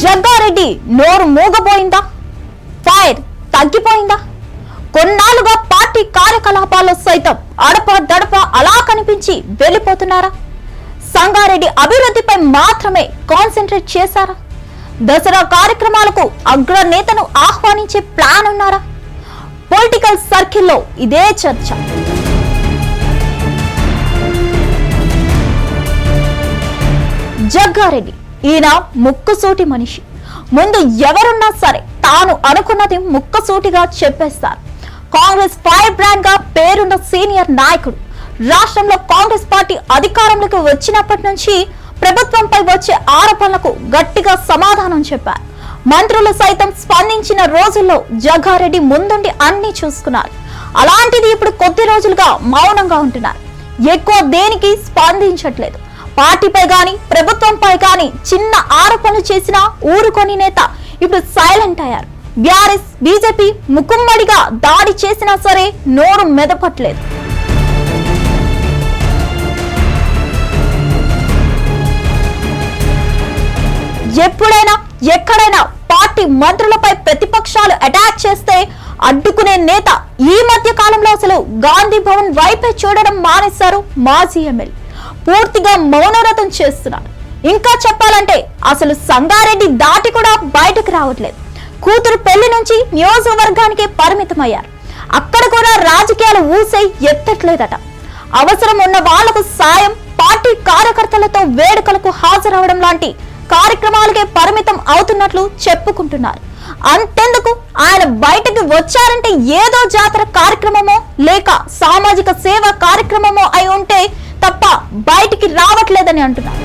జగ్గారెడ్డి నోరు మూగపోయిందా? ఫైర్ తగ్గిపోయిందా? కొన్నాళ్లుగా పార్టీ కార్యకలాపాల్లో సైతం అడప అలా కనిపించి వెళ్లిపోతున్నారా? సంగారెడ్డి అభివృద్ధిపై మాత్రమే కాన్సంట్రేట్ చేశారా? దసరా కార్యక్రమాలకు అగ్రనేతను ఆహ్వానించే ప్లాన్ ఉన్నారా? పొలిటికల్ సర్కిల్లో ఇదే చర్చ. జగ్గారెడ్డి ఈయన ముక్కుసూటి మనిషి. ముందు ఎవరున్నా సరే తాను అనుకున్నది ముక్కసూటిగా చెప్పేస్తారు. కాంగ్రెస్ ఫైర్ బ్రాండ్ గా పేరున్న సీనియర్ నాయకుడు. రాష్ట్రంలో కాంగ్రెస్ పార్టీ అధికారంలోకి వచ్చినప్పటి నుంచి ప్రభుత్వంపై వచ్చే ఆరోపణలకు గట్టిగా సమాధానం చెప్పారు. మంత్రులు సైతం స్పందించిన రోజుల్లో జగ్గారెడ్డి ముందుండి అన్ని చూసుకున్నారు. అలాంటిది ఇప్పుడు కొద్ది రోజులుగా మౌనంగా ఉంటున్నారు. ఎక్కువ దేనికి స్పందించట్లేదు. పార్టీపై గాని ప్రభుత్వంపై గాని చిన్న ఆరోపణలు చేసిన ఊరుకొని నేత ఇప్పుడు సైలెంట్ అయ్యారు. బీఆర్ఎస్ బీజేపీ ముకుమ్మడిగా దాడి చేసినా సరే నోరు మెదపట్లేదు. ఎప్పుడైనా ఎక్కడైనా పార్టీ మంత్రులపై ప్రతిపక్షాలు అటాక్ చేస్తే అడ్డుకునే నేత ఈ మధ్య కాలంలో అసలు గాంధీ భవన్ వైపే చూడడం మానేశారు మాజీ ఎమ్మెల్యే. పూర్తిగా మౌనవ్రతం చేస్తున్నారు. ఇంకా చెప్పాలంటే అసలు సంగారెడ్డి దాటి కూడా బయటకు రావట్లేదు. కూతురు పెళ్లి నుంచి నియోజకవర్గానికే పరిమితమయ్యారు. అక్కడ కూడా రాజకీయాలు ఊసై ఎత్తట్లేదట. అవసరం ఉన్న వాళ్లకు సాయం, పార్టీ కార్యకర్తలతో వేడుకలకు హాజరవడం లాంటి కార్యక్రమాలకే పరిమితం అవుతున్నట్లు చెప్పుకుంటున్నారు. అంతెందుకు ఆయన బయటకు వచ్చారంటే ఏదో జాతర కార్యక్రమమో లేక సామాజిక సేవ కార్యక్రమమో అయి ఉంటే తప్ప బయటికి రావట్లేదని అంటున్నారు.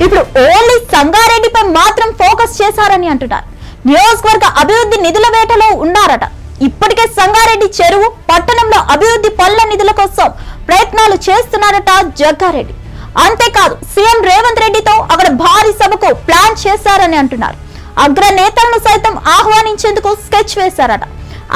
ఇప్పుడు ఓన్లీ సంగారెడ్డిపై మాత్రం ఫోకస్ చేశారని అంటున్నారు. నియోజకవర్గ అభివృద్ధి నిధుల వేటలో ఉన్నారట. ఇప్పటికే సంగారెడ్డి చెరువు పట్టణంలో అభివృద్ధి పనుల నిధుల కోసం ప్రయత్నాలు చేస్తున్నారట జగ్గారెడ్డి. అంతేకాదు సీఎం రేవంత్ రెడ్డితో అక్కడ భారీ సభకు ప్లాన్ చేశారని అంటున్నారు. అగ్రనేతలను సైతం ఆహ్వానించేందుకు స్కెచ్ వేశారట.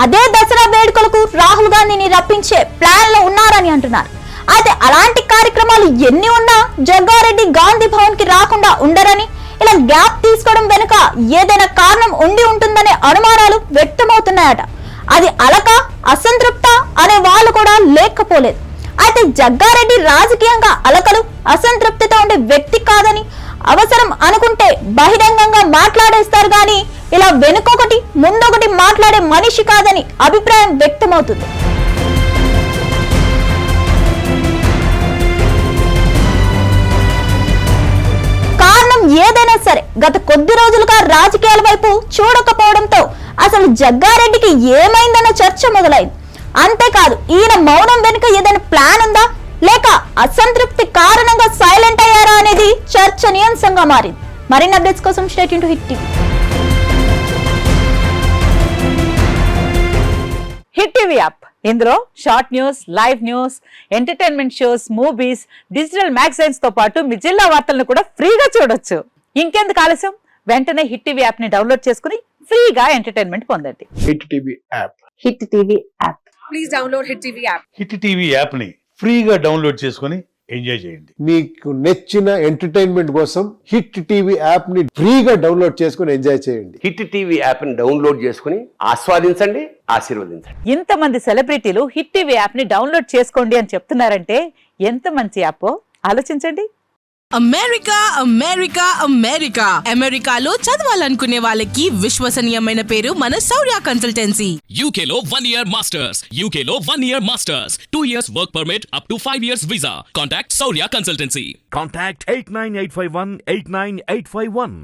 అదే దసరా వేడుకలకు రాహుల్ గాంధీని రప్పించే ప్లాన్ లో ఉన్నారని అంటున్నారు. అయితే అలాంటి కార్యక్రమాలు ఎన్ని ఉన్నా జగ్గారెడ్డి గాంధీ భవన్ కి రాకుండా ఉండరని, ఇలా గ్యాప్ తీసుకోవడం వెనుక ఏదైనా కారణం ఉండి ఉంటుందనే అనుమానాలు వ్యక్తమవుతున్నాయట. అది అలక అసంతృప్త అనే వాళ్ళు కూడా లేకపోలేదు. అయితే జగ్గారెడ్డి రాజకీయంగా అలకలు అసంతృప్తితో ఉండే వ్యక్తి కాదని, అవసరం అనుకుంటే బహిరంగంగా మాట్లాడేస్తారు గాని ఇలా వెనుకొకటి ముందొకటి మాట్లాడే మనిషి కాదని అభిప్రాయం వ్యక్తమవుతుంది. కారణం ఏదైనా సరే గత కొద్ది రోజులుగా రాజకీయాల వైపు చూడకపోవడంతో అసలు జగ్గారెడ్డికి ఏమైందన్న చర్చ మొదలైంది. అంతేకాదు ఈయన మౌనం వెనుక ఏదైనా ప్లాన్ ఉందా లేక అసంతృప్తి కారణంగా సైలెంట్ అయ్యారా అనేది చర్చనీయాంశంగా మారింది. మరిన్ని అప్డేట్స్ కోసం stay tuned to hit TV. Hit TV app, ఇందులో short news, live news, entertainment shows, movies, digital magazines తో పాటు మీ జిల్లా వార్తలను కూడా ఫ్రీగా చూడొచ్చు. ఇంకెందుకు ఆలస్యం, వెంటనే హిట్ టీవీ యాప్ ని డౌన్లోడ్ చేసుకుని ఫ్రీగా ఎంటర్టైన్మెంట్ పొందండి. Hit TV app. Hit TV app. Please download hit TV app. Hit TV app ని ఫ్రీగా డౌన్లోడ్ చేసుకుని ఎంజాయ్ చేయండి. మీకు నచ్చిన ఎంటర్టైన్మెంట్ కోసం హిట్ టీవీ యాప్ ని ఫ్రీగా డౌన్లోడ్ చేసుకుని ఎంజాయ్ చేయండి. హిట్ టీవీ యాప్ ని డౌన్లోడ్ చేసుకుని ఆస్వాదించండి, ఆశీర్వదించండి. ఇంతమంది సెలబ్రిటీలు హిట్ టీవీ యాప్ ని డౌన్లోడ్ చేసుకోండి అని చెప్తున్నారంటే ఎంత మంచి యాప్ ఆలోచించండి. అమెరికా అమెరికా అమెరికా అమెరికాలో చదవాలనుకునే వాళ్ళకి విశ్వసనీయమైన పేరు మన శౌర్య కన్సల్టెన్సీ. UK లో 1 year masters, UK లో 1 year masters, 2 years work permit up to 5 years visa. Contact Saurya Consultancy. Contact 89851 89851.